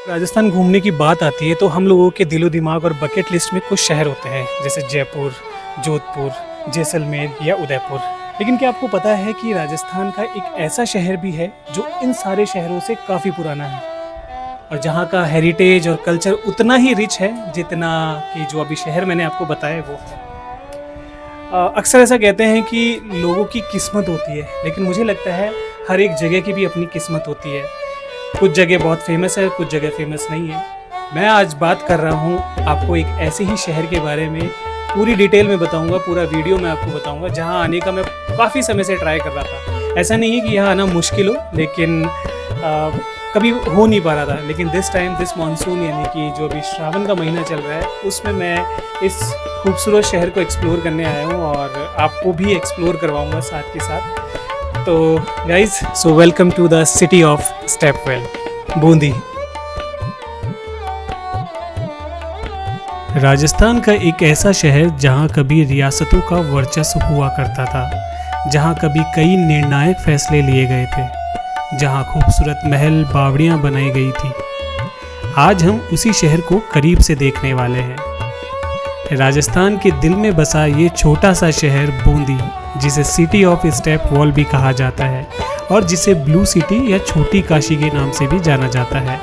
राजस्थान घूमने की बात आती है तो हम लोगों के दिलो दिमाग और बकेट लिस्ट में कुछ शहर होते हैं जैसे जयपुर, जोधपुर, जैसलमेर या उदयपुर। लेकिन क्या आपको पता है कि राजस्थान का एक ऐसा शहर भी है जो इन सारे शहरों से काफ़ी पुराना है और जहाँ का हेरिटेज और कल्चर उतना ही रिच है जितना कि जो अभी शहर मैंने आपको बताया वो है। अक्सर ऐसा कहते हैं कि लोगों की किस्मत होती है, लेकिन मुझे लगता है हर एक जगह की भी अपनी किस्मत होती है। कुछ जगह बहुत फेमस है, कुछ जगह फेमस नहीं है। मैं आज बात कर रहा हूँ आपको एक ऐसे ही शहर के बारे में, पूरी डिटेल में बताऊँगा, पूरा वीडियो में आपको बताऊँगा जहाँ आने का मैं काफ़ी समय से ट्राई कर रहा था। ऐसा नहीं है कि यहाँ आना मुश्किल हो, लेकिन कभी हो नहीं पा रहा था। लेकिन दिस मानसून यानी कि जो अभी श्रावण का महीना चल रहा है उसमें मैं इस खूबसूरत शहर को एक्सप्लोर करने आया हूँ और आपको भी एक्सप्लोर करवाऊँगा साथ के साथ। तो guys, so welcome to the city of stepwell, Bundi. Rajasthan का एक ऐसा शहर जहां कभी रियासतों का वर्चस्व हुआ करता था, जहां कभी कई निर्णायक फैसले लिए गए थे, जहां खूबसूरत महल बावड़ियां बनाई गई थी। आज हम उसी शहर को करीब से देखने वाले हैं। राजस्थान के दिल में बसा ये छोटा सा शहर बूंदी, जिसे सिटी ऑफ स्टेप वॉल भी कहा जाता है और जिसे ब्लू सिटी या छोटी काशी के नाम से भी जाना जाता है।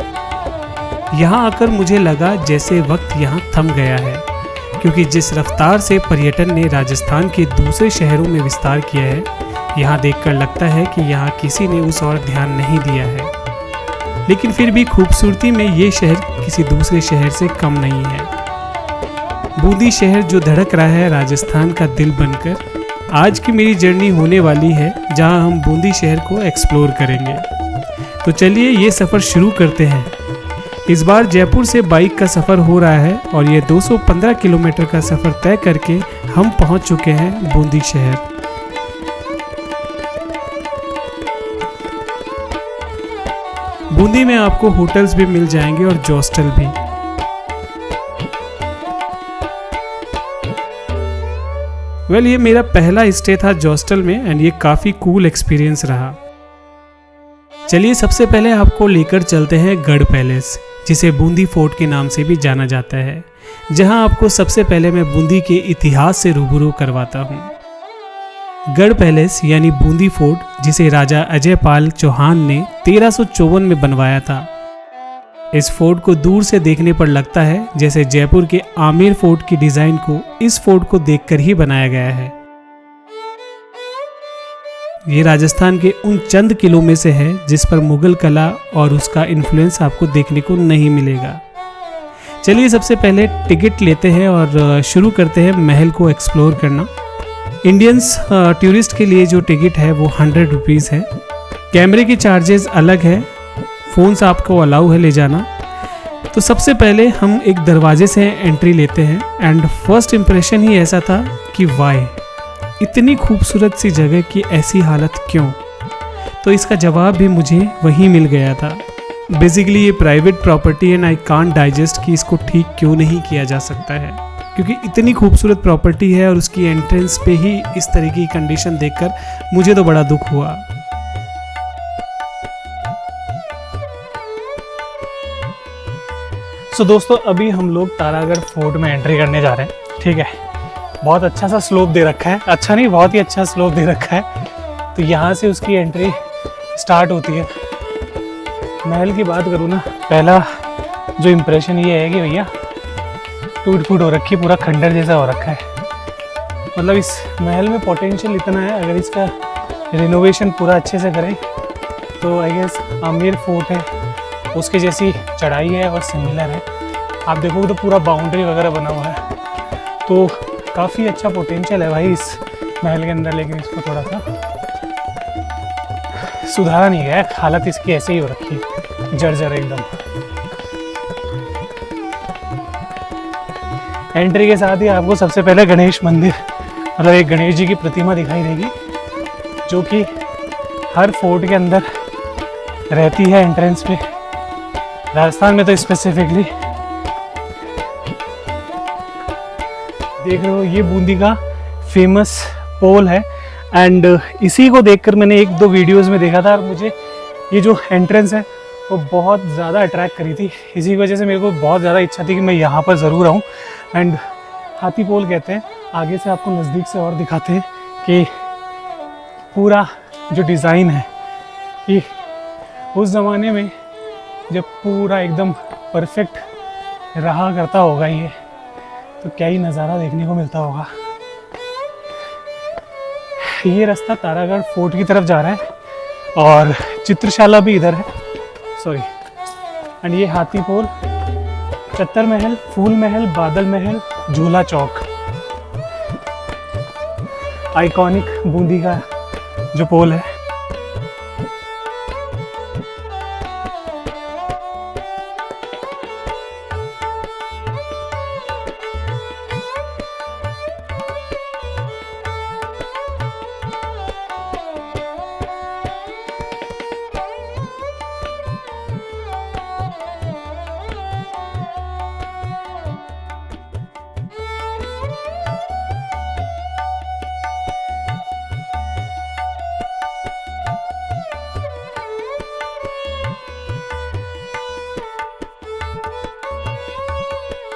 यहाँ आकर मुझे लगा जैसे वक्त यहाँ थम गया है, क्योंकि जिस रफ्तार से पर्यटन ने राजस्थान के दूसरे शहरों में विस्तार किया है, यहाँ देखकर लगता है कि यहाँ किसी ने उस ओर ध्यान नहीं दिया है। लेकिन फिर भी खूबसूरती में ये शहर किसी दूसरे शहर से कम नहीं है। बूंदी शहर जो धड़क रहा है राजस्थान का दिल बनकर, आज की मेरी जर्नी होने वाली है जहां हम बूंदी शहर को एक्सप्लोर करेंगे। तो चलिए ये सफ़र शुरू करते हैं। इस बार जयपुर से बाइक का सफ़र हो रहा है और ये 215 किलोमीटर का सफ़र तय करके हम पहुंच चुके हैं बूंदी शहर। बूंदी में आपको होटल्स भी मिल जाएंगे और हॉस्टल भी। ये मेरा पहला स्टे था हॉस्टल में एंड ये काफ़ी कूल एक्सपीरियंस रहा। चलिए सबसे पहले आपको लेकर चलते हैं गढ़ पैलेस, जिसे बूंदी फोर्ट के नाम से भी जाना जाता है, जहां आपको सबसे पहले मैं बूंदी के इतिहास से रूबरू करवाता हूं। गढ़ पैलेस यानी बूंदी फोर्ट, जिसे राजा अजयपाल चौहान ने 1354 में बनवाया था। इस फोर्ट को दूर से देखने पर लगता है जैसे जयपुर के आमेर फोर्ट की डिजाइन को इस फोर्ट को देखकर ही बनाया गया है। ये राजस्थान के उन चंद किलों में से है जिस पर मुगल कला और उसका इन्फ्लुएंस आपको देखने को नहीं मिलेगा। चलिए सबसे पहले टिकट लेते हैं और शुरू करते हैं महल को एक्सप्लोर करना। इंडियंस टूरिस्ट के लिए जो टिकट है वो 100 रुपीज़ है। कैमरे की चार्जेस अलग है, फ़ोन्स आपको अलाउ है ले जाना। तो सबसे पहले हम एक दरवाजे से एंट्री लेते हैं एंड फर्स्ट इम्प्रेशन ही ऐसा था कि वाई, इतनी खूबसूरत सी जगह की ऐसी हालत क्यों। तो इसका जवाब भी मुझे वहीं मिल गया था। बेसिकली ये private property and I can't digest कि इसको ठीक क्यों नहीं किया जा सकता है, क्योंकि इतनी खूबसूरत प्रॉपर्टी है और उसकी एंट्रेंस पे ही इस तरह की कंडीशन देखकर मुझे तो बड़ा दुख हुआ। तो दोस्तों अभी हम लोग तारागढ़ फोर्ट में एंट्री करने जा रहे हैं। ठीक है, बहुत अच्छा सा स्लोप दे रखा है, अच्छा नहीं बहुत ही अच्छा स्लोप दे रखा है। तो यहाँ से उसकी एंट्री स्टार्ट होती है। महल की बात करूँ ना, पहला जो इम्प्रेशन ये है कि भैया टूट फूट हो रखी, पूरा खंडर जैसा हो रखा है। मतलब इस महल में पोटेंशियल इतना है, अगर इसका रिनोवेशन पूरा अच्छे से करें तो आई गेस आमेर फोर्ट है उसके जैसी चढ़ाई है और सिमिलर है। आप देखोगे तो पूरा बाउंड्री वगैरह बना हुआ है, तो काफ़ी अच्छा पोटेंशियल है भाई इस महल के अंदर। लेकिन इसको थोड़ा सा सुधारा नहीं गया, हालत इसकी ऐसे ही हो रखी है, जर्जर एकदम। एंट्री के साथ ही आपको सबसे पहले गणेश मंदिर, मतलब एक गणेश जी की प्रतिमा दिखाई देगी, जो कि हर फोर्ट के अंदर रहती है एंट्रेंस पे, राजस्थान में तो स्पेसिफिकली। देख रहे हो ये बूंदी का फेमस पोल है एंड इसी को देखकर मैंने एक दो वीडियोस में देखा था और मुझे ये जो एंट्रेंस है वो बहुत ज़्यादा अट्रैक्ट करी थी। इसी वजह से मेरे को बहुत ज़्यादा इच्छा थी कि मैं यहाँ पर ज़रूर आऊँ। एंड हाथी पोल कहते हैं, आगे से आपको नज़दीक से और दिखाते हैं कि पूरा जो डिज़ाइन है कि उस ज़माने में जब पूरा एकदम परफेक्ट रहा करता होगा ये, तो क्या ही नज़ारा देखने को मिलता होगा। ये रास्ता तारागढ़ फोर्ट की तरफ जा रहा है और चित्रशाला भी इधर है, सॉरी। एंड ये हाथी पोल, चत्तर महल, फूल महल, बादल महल, झूला चौक, आइकॉनिक बूंदी का जो पोल है।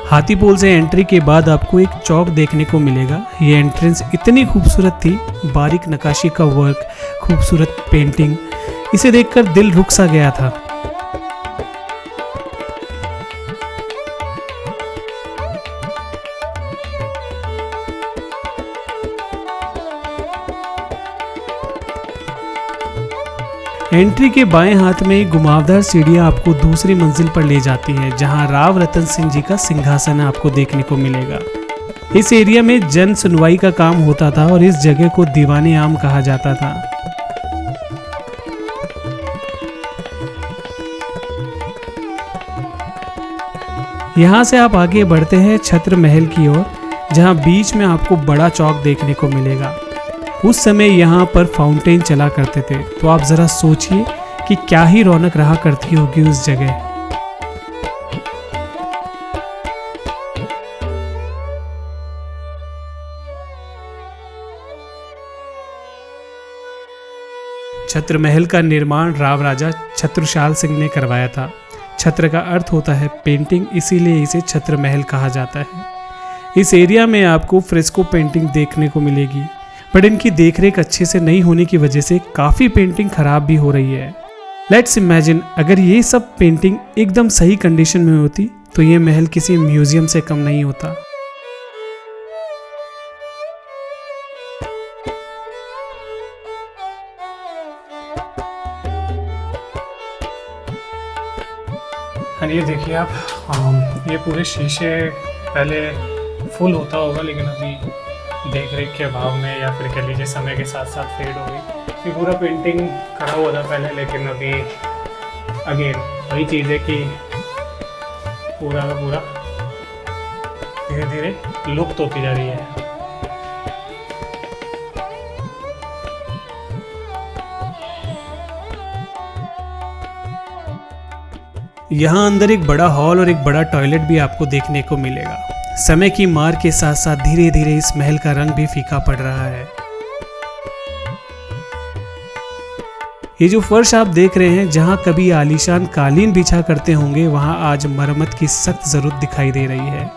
हाथी पोल से एंट्री के बाद आपको एक चौक देखने को मिलेगा। ये एंट्रेंस इतनी खूबसूरत थी, बारीक नक्काशी का वर्क, खूबसूरत पेंटिंग, इसे देखकर दिल रुक सा गया था। एंट्री के बाएं हाथ में घुमावदार सीढ़ियां आपको दूसरी मंजिल पर ले जाती है, जहां राव रतन सिंह जी का सिंहासन आपको देखने को मिलेगा। इस एरिया में जन सुनवाई का काम होता था और इस जगह को दीवाने आम कहा जाता था। यहाँ से आप आगे बढ़ते हैं छत्र महल की ओर, जहाँ बीच में आपको बड़ा चौक देखने को मिलेगा। उस समय यहाँ पर फाउंटेन चला करते थे, तो आप जरा सोचिए कि क्या ही रौनक रहा करती होगी उस जगह। छत्र महल का निर्माण राव राजा छत्रसाल सिंह ने करवाया था। छत्र का अर्थ होता है पेंटिंग, इसीलिए इसे छत्र महल कहा जाता है। इस एरिया में आपको फ्रेस्को पेंटिंग देखने को मिलेगी, बट इनकी देखरेख अच्छे से नहीं होने की वजह से काफ़ी पेंटिंग खराब भी हो रही है। लेट्स इमेजिन, अगर ये सब पेंटिंग एकदम सही कंडीशन में होती तो ये महल किसी म्यूजियम से कम नहीं होता। ये देखिए आप, ये पूरे शीशे पहले फुल होता होगा, लेकिन अभी देख रेख के अभाव में या फिर कह लीजिए समय के साथ साथ फेड हो गई। ये पूरा पेंटिंग खड़ा हुआ था पहले, लेकिन अभी अगेन वही चीज़ है कि पूरा का पूरा धीरे धीरे लुप्त होती जा रही है। यहाँ अंदर एक बड़ा हॉल और एक बड़ा टॉयलेट भी आपको देखने को मिलेगा। समय की मार के साथ साथ धीरे धीरे इस महल का रंग भी फीका पड़ रहा है। ये जो फर्श आप देख रहे हैं, जहाँ कभी आलीशान कालीन बिछा करते होंगे, वहाँ आज मरम्मत की सख्त जरूरत दिखाई दे रही है।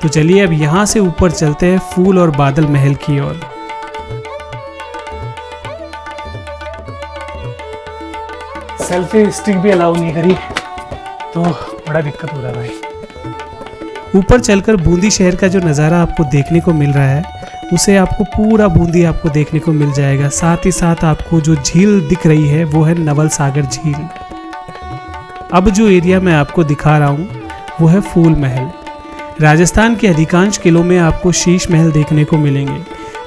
तो चलिए अब यहाँ से ऊपर चलते हैं फूल और बादल महल की ओर। सेल्फी स्टिक भी अलाउ नहीं करी, तो बड़ा दिक्कत हो रहा है भाई। ऊपर चलकर बूंदी शहर का जो नज़ारा आपको देखने को मिल रहा है, उसे आपको पूरा बूंदी आपको देखने को मिल जाएगा। साथ ही साथ आपको जो झील दिख रही है वो है नवल सागर झील। अब जो एरिया मैं आपको दिखा रहा हूँ वो है फूल महल। राजस्थान के अधिकांश किलों में आपको शीश महल देखने को मिलेंगे,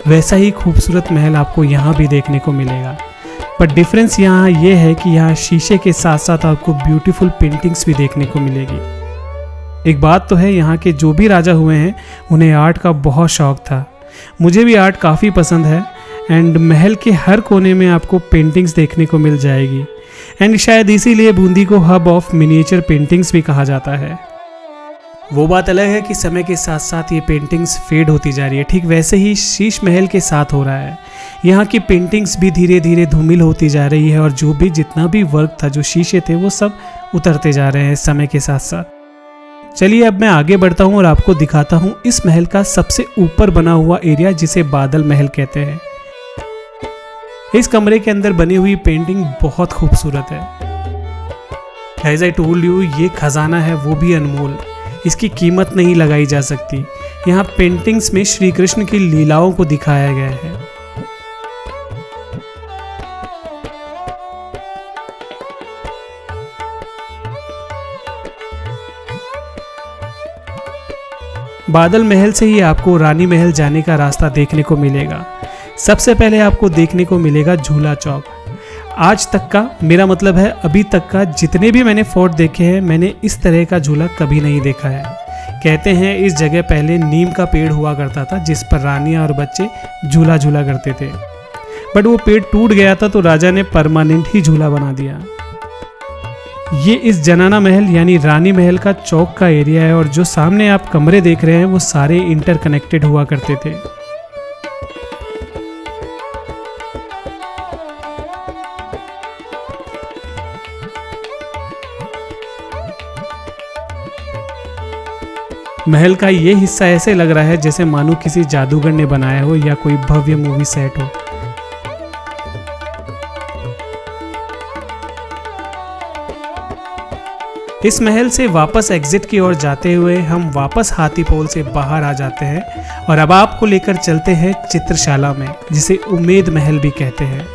वैसा ही खूबसूरत महल आपको यहाँ भी देखने को मिलेगा। पर डिफरेंस यहाँ ये है कि यहाँ शीशे के साथ साथ आपको ब्यूटीफुल पेंटिंग्स भी देखने को मिलेगी। एक बात तो है, यहाँ के जो भी राजा हुए हैं उन्हें आर्ट का बहुत शौक था। मुझे भी आर्ट काफ़ी पसंद है, एंड महल के हर कोने में आपको पेंटिंग्स देखने को मिल जाएगी। एंड शायद इसीलिए बूंदी को हब ऑफ मिनिएचर पेंटिंग्स भी कहा जाता है। वो बात अलग है कि समय के साथ साथ ये पेंटिंग्स फेड होती जा रही है, ठीक वैसे ही शीश महल के साथ हो रहा है। यहाँ की पेंटिंग्स भी धीरे धीरे धूमिल होती जा रही है और जो भी जितना भी वर्क था, जो शीशे थे, वो सब उतरते जा रहे हैं समय के साथ साथ। चलिए अब मैं आगे बढ़ता हूँ और आपको दिखाता हूँ इस महल का सबसे ऊपर बना हुआ एरिया जिसे बादल महल कहते हैं। इस कमरे के अंदर बनी हुई पेंटिंग बहुत खूबसूरत है। एज आई टोल्ड यू, ये खजाना है, वो भी अनमोल। इसकी कीमत नहीं लगाई जा सकती। यहाँ पेंटिंग्स में श्री कृष्ण की लीलाओं को दिखाया गया है। बादल महल से ही आपको रानी महल जाने का रास्ता देखने को मिलेगा। सबसे पहले आपको देखने को मिलेगा झूला चौक। आज तक का, मेरा मतलब है अभी तक का, जितने भी मैंने फोर्ट देखे हैं, मैंने इस तरह का झूला कभी नहीं देखा है। कहते हैं इस जगह पहले नीम का पेड़ हुआ करता था जिस पर रानियां और बच्चे झूला झूला करते थे, बट वो पेड़ टूट गया था तो राजा ने परमानेंट ही झूला बना दिया। ये इस जनाना महल यानी रानी महल का चौक का एरिया है और जो सामने आप कमरे देख रहे हैं वो सारे इंटरकनेक्टेड हुआ करते थे। महल का ये हिस्सा ऐसे लग रहा है जैसे मानो किसी जादूगर ने बनाया हो या कोई भव्य मूवी सेट हो। इस महल से वापस एग्जिट की ओर जाते हुए हम वापस हाथीपोल से बाहर आ जाते हैं और अब आपको लेकर चलते हैं चित्रशाला में, जिसे उम्मेद महल भी कहते हैं।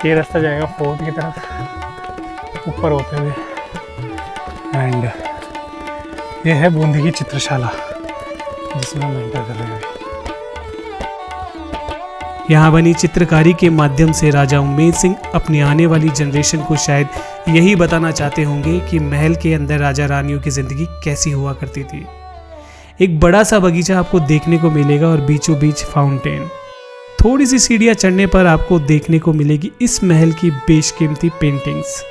ये रास्ता जाएगा फोर्ट की तरफ ऊपर होते हुए एंड ये है बूंदी की चित्रशाला जिसमें हम एंटर कर रहे हैं। यहाँ बनी चित्रकारी के माध्यम से राजा उम्मेद सिंह अपनी आने वाली जनरेशन को शायद यही बताना चाहते होंगे कि महल के अंदर राजा रानियों की ज़िंदगी कैसी हुआ करती थी। एक बड़ा सा बगीचा आपको देखने को मिलेगा और बीचों बीच फाउंटेन। थोड़ी सी सीढ़ियाँ चढ़ने पर आपको देखने को मिलेगी इस महल की बेशकीमती पेंटिंग्स।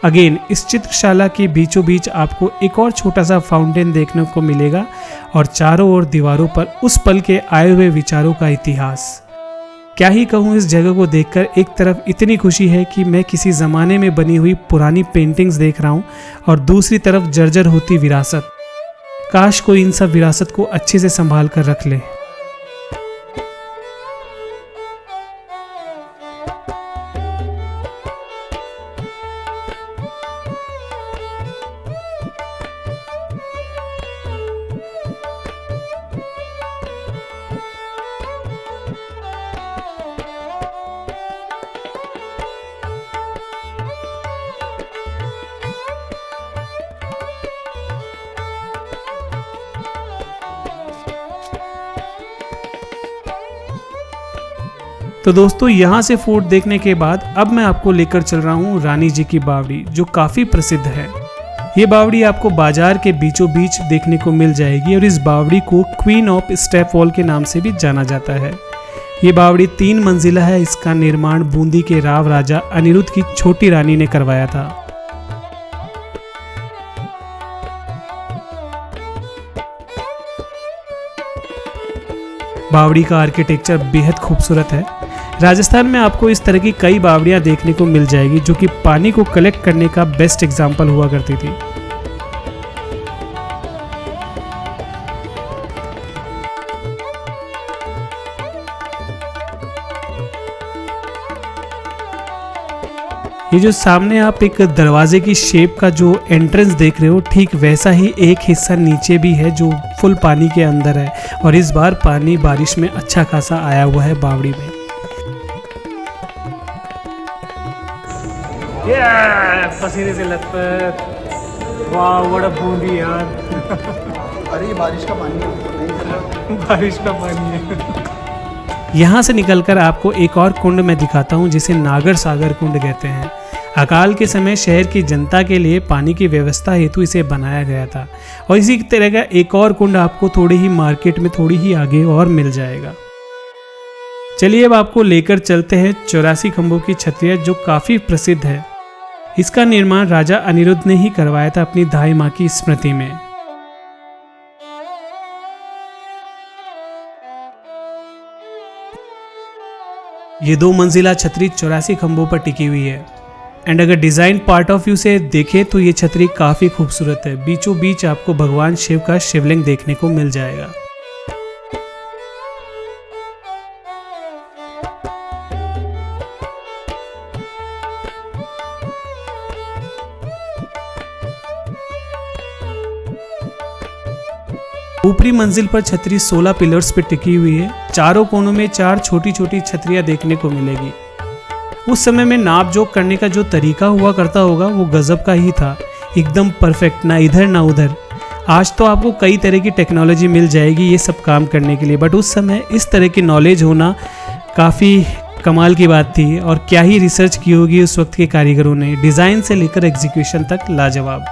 अगेन इस चित्रशाला के बीचों बीच आपको एक और छोटा सा फाउंटेन देखने को मिलेगा और चारों ओर दीवारों पर उस पल के आए हुए विचारों का इतिहास। क्या ही कहूँ, इस जगह को देखकर एक तरफ इतनी खुशी है कि मैं किसी ज़माने में बनी हुई पुरानी पेंटिंग्स देख रहा हूँ और दूसरी तरफ जर्जर होती विरासत। काश कोई इन सब विरासत को अच्छे से संभाल कर रख ले। तो दोस्तों, यहाँ से फोर्ट देखने के बाद अब मैं आपको लेकर चल रहा हूँ रानी जी की बावड़ी, जो काफ़ी प्रसिद्ध है। ये बावड़ी आपको बाजार के बीचों बीच देखने को मिल जाएगी और इस बावड़ी को क्वीन ऑफ स्टेप वॉल के नाम से भी जाना जाता है। ये बावड़ी 3 मंजिला है। इसका निर्माण बूंदी के राव राजा अनिरुद्ध की छोटी रानी ने करवाया था। बावड़ी का आर्किटेक्चर बेहद खूबसूरत है। राजस्थान में आपको इस तरह की कई बावड़ियां देखने को मिल जाएगी जो कि पानी को कलेक्ट करने का बेस्ट एग्जाम्पल हुआ करती थी। ये जो सामने आप एक दरवाजे की शेप का जो एंट्रेंस देख रहे हो, ठीक वैसा ही एक हिस्सा नीचे भी है जो फुल पानी के अंदर है और इस बार पानी बारिश में अच्छा खासा आया हुआ है बावड़ी में। पसीने से लथपथ। वाह, व्हाट अ बूंदी यार। अरे ये बारिश का पानी है। बारिश का पानी है। यहाँ से निकलकर आपको एक और कुंड मैं दिखाता हूँ जिसे नागर सागर कुंड कहते हैं। अकाल के समय शहर की जनता के लिए पानी की व्यवस्था हेतु इसे बनाया गया था और इसी तरह का एक और कुंड आपको थोड़ी ही मार्केट में थोड़ी ही आगे और मिल जाएगा। चलिए अब आपको लेकर चलते हैं 84 खंभों की छतरिया, जो काफ़ी प्रसिद्ध है। इसका निर्माण राजा अनिरुद्ध ने ही करवाया था अपनी दाई माँ की स्मृति में। ये 2 मंजिला छतरी 84 खंभों पर टिकी हुई है। एंड अगर डिज़ाइन पार्ट ऑफ व्यू से देखें तो ये छतरी काफ़ी खूबसूरत है। बीचों बीच आपको भगवान शिव का शिवलिंग देखने को मिल जाएगा। ऊपरी मंजिल पर छतरी 16 पिलर्स पर टिकी हुई है। चारों कोनों में 4 छोटी छोटी छतरियां देखने को मिलेगी। उस समय में नाप जोक करने का जो तरीका हुआ करता होगा वो गजब का ही था, एकदम परफेक्ट, ना इधर ना उधर। आज तो आपको कई तरह की टेक्नोलॉजी मिल जाएगी ये सब काम करने के लिए, बट उस समय इस तरह की नॉलेज होना काफ़ी कमाल की बात थी। और क्या ही रिसर्च की होगी उस वक्त के कारीगरों ने, डिज़ाइन से लेकर एग्जीक्यूशन तक लाजवाब।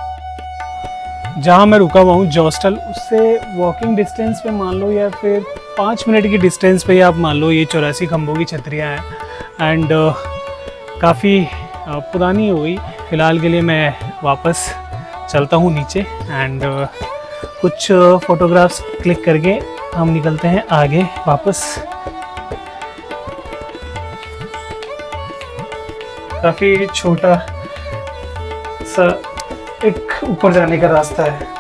जहाँ मैं रुका हुआ हूँ जॉस्टल, उससे वॉकिंग डिस्टेंस पे मान लो या फिर 5 मिनट की डिस्टेंस पे आप मान लो ये 84 खंभों की छतरियाँ हैं। एंड काफ़ी पुरानी हो गई। फ़िलहाल के लिए मैं वापस चलता हूँ नीचे एंड कुछ फ़ोटोग्राफ्स क्लिक करके हम निकलते हैं आगे वापस। काफ़ी छोटा सा एक ऊपर जाने का रास्ता है।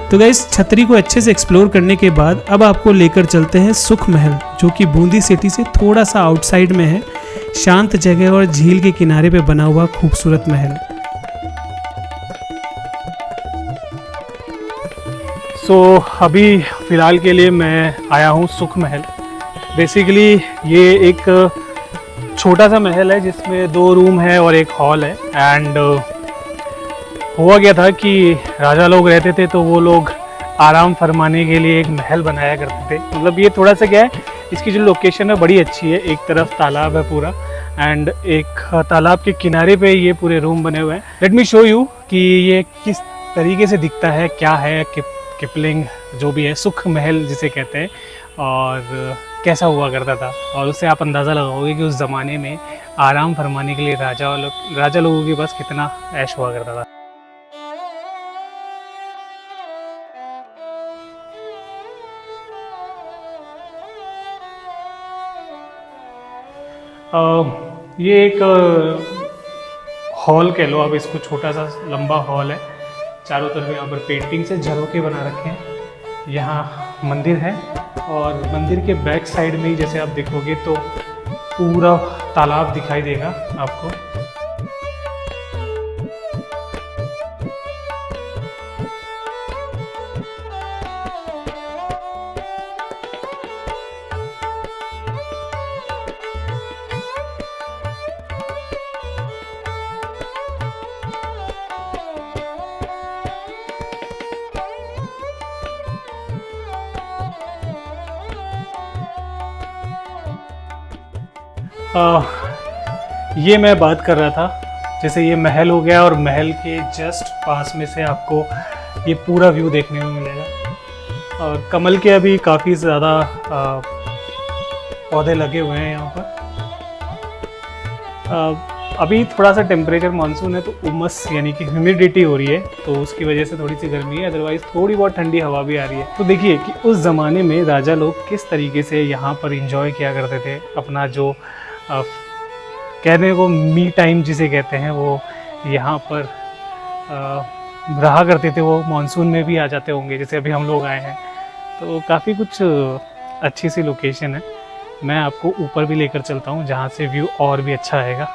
तो गाइस, छतरी को अच्छे से एक्सप्लोर करने के बाद अब आपको लेकर चलते हैं सुख महल, जो कि बूंदी सिटी से थोड़ा सा आउटसाइड में है। शांत जगह और झील के किनारे पे बना हुआ खूबसूरत महल। अभी फ़िलहाल के लिए मैं आया हूँ सुख महल। बेसिकली ये एक छोटा सा महल है जिसमें 2 रूम है और एक हॉल है। एंड हुआ क्या था कि राजा लोग रहते थे तो वो लोग आराम फरमाने के लिए एक महल बनाया करते थे। मतलब ये थोड़ा सा क्या है, इसकी जो लोकेशन है बड़ी अच्छी है। एक तरफ तालाब है पूरा एंड एक तालाब के किनारे पे ये पूरे रूम बने हुए हैं। लेट मी शो यू कि ये किस तरीके से दिखता है, क्या है किपलिंग जो भी है, सुख महल जिसे कहते हैं, और कैसा हुआ करता था। और उससे आप अंदाज़ा लगाओगे कि उस ज़माने में आराम फरमाने के लिए राजा लोगों के पास कितना ऐश हुआ करता था। ये एक हॉल कह लो आप इसको, छोटा सा लंबा हॉल है। चारों तरफ यहाँ पर पेंटिंग से झरोखे बना रखे हैं। यहाँ मंदिर है और मंदिर के बैक साइड में ही जैसे आप देखोगे तो पूरा तालाब दिखाई देगा आपको। ये मैं बात कर रहा था, जैसे ये महल हो गया और महल के जस्ट पास में से आपको ये पूरा व्यू देखने को मिलेगा। और कमल के अभी काफ़ी ज़्यादा पौधे लगे हुए हैं यहाँ पर। अभी थोड़ा सा टेम्परेचर मानसून है तो उमस यानी कि ह्यूमिडिटी हो रही है, तो उसकी वजह से थोड़ी सी गर्मी है। अदरवाइज़ थोड़ी बहुत ठंडी हवा भी आ रही है। तो देखिए कि उस ज़माने में राजा लोग किस तरीके से यहाँ पर इंजॉय किया करते थे अपना जो कहने को मी टाइम जिसे कहते हैं, वो यहाँ पर रहा करते थे। वो मानसून में भी आ जाते होंगे जैसे अभी हम लोग आए हैं। तो काफ़ी कुछ अच्छी सी लोकेशन है। मैं आपको ऊपर भी लेकर चलता हूँ जहाँ से व्यू और भी अच्छा आएगा।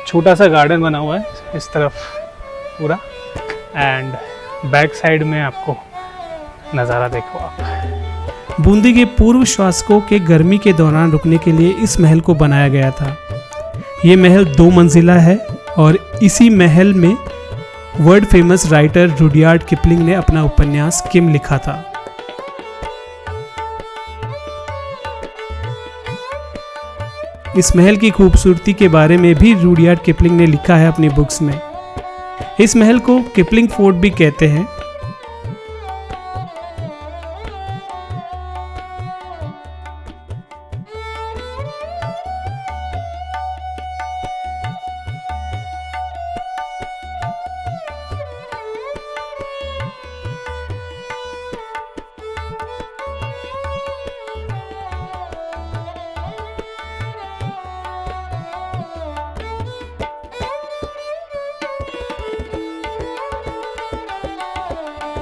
छोटा सा गार्डन बना हुआ है इस तरफ पूरा, एंड बैक साइड में आपको नज़ारा देखो आप। बूंदी के पूर्व शासकों के गर्मी के दौरान रुकने के लिए इस महल को बनाया गया था। ये महल 2 मंजिला है और इसी महल में world famous writer Rudyard Kipling ने अपना उपन्यास किम लिखा था। इस महल की खूबसूरती के बारे में भी रुडयार्ड किपलिंग ने लिखा है अपनी बुक्स में। इस महल को किपलिंग फोर्ट भी कहते हैं।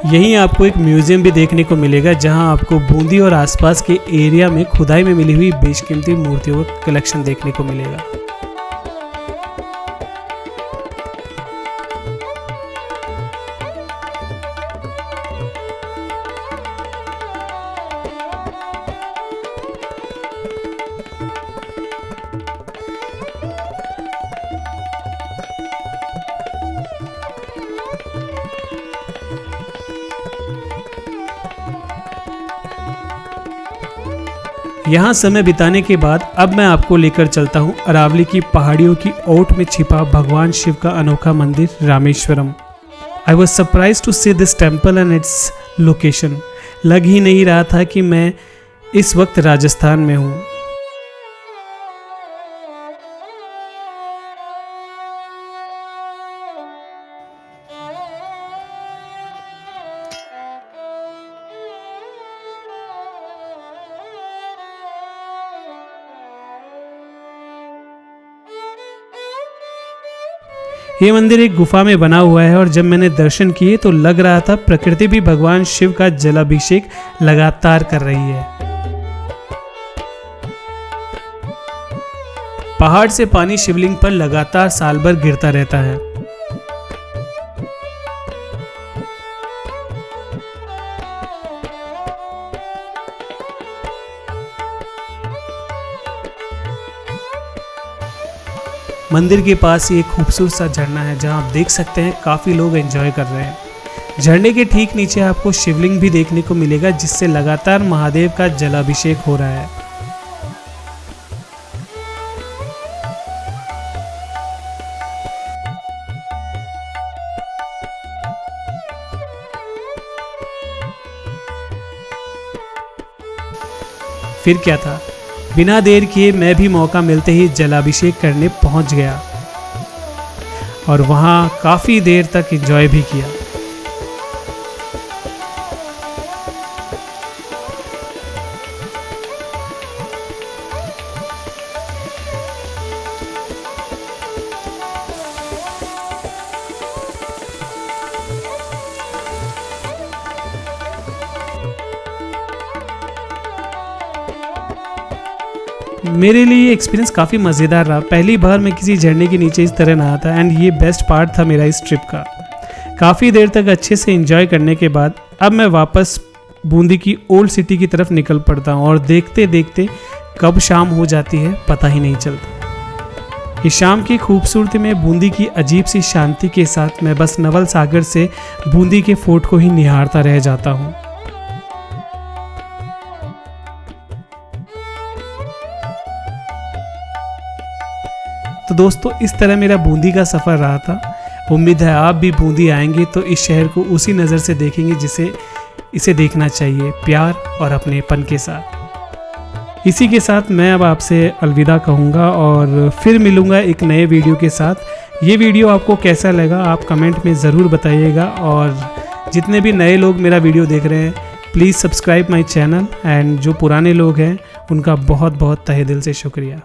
यहीं आपको एक म्यूजियम भी देखने को मिलेगा जहां आपको बूंदी और आसपास के एरिया में खुदाई में मिली हुई बेशकीमती मूर्तियों का कलेक्शन देखने को मिलेगा। यहाँ समय बिताने के बाद अब मैं आपको लेकर चलता हूँ अरावली की पहाड़ियों की ओट में छिपा भगवान शिव का अनोखा मंदिर Rameswaram. I was surprise to see this temple and its location. लग ही नहीं रहा था कि मैं इस वक्त राजस्थान में हूँ। ये मंदिर एक गुफा में बना हुआ है और जब मैंने दर्शन किए तो लग रहा था प्रकृति भी भगवान शिव का जलाभिषेक लगातार कर रही है। पहाड़ से पानी शिवलिंग पर लगातार साल भर गिरता रहता है। मंदिर के पास ही एक खूबसूरत सा झरना है जहां आप देख सकते हैं काफ़ी लोग एंजॉय कर रहे हैं। झरने के ठीक नीचे आपको शिवलिंग भी देखने को मिलेगा जिससे लगातार महादेव का जलाभिषेक हो रहा है। फिर क्या था, बिना देर किए मैं भी मौका मिलते ही जलाभिषेक करने पहुंच गया और वहां काफ़ी देर तक एंजॉय भी किया। मेरे लिए एक्सपीरियंस काफ़ी मज़ेदार रहा। पहली बार मैं किसी झरने के नीचे इस तरह नहा था एंड ये बेस्ट पार्ट था मेरा इस ट्रिप का। काफ़ी देर तक अच्छे से एंजॉय करने के बाद अब मैं वापस बूंदी की ओल्ड सिटी की तरफ निकल पड़ता हूँ और देखते देखते कब शाम हो जाती है पता ही नहीं चलता। इस शाम की खूबसूरती में बूंदी की अजीब सी शांति के साथ मैं बस नवल सागर से बूंदी के फोर्ट को ही निहारता रह जाता हूँ। तो दोस्तों इस तरह मेरा बूंदी का सफ़र रहा था। उम्मीद है आप भी बूंदी आएंगे तो इस शहर को उसी नज़र से देखेंगे जिसे इसे देखना चाहिए, प्यार और अपनेपन के साथ। इसी के साथ मैं अब आपसे अलविदा कहूँगा और फिर मिलूँगा एक नए वीडियो के साथ। ये वीडियो आपको कैसा लगा आप कमेंट में ज़रूर बताइएगा और जितने भी नए लोग मेरा वीडियो देख रहे हैं please subscribe my channel and जो पुराने लोग हैं उनका बहुत बहुत तहे दिल से शुक्रिया।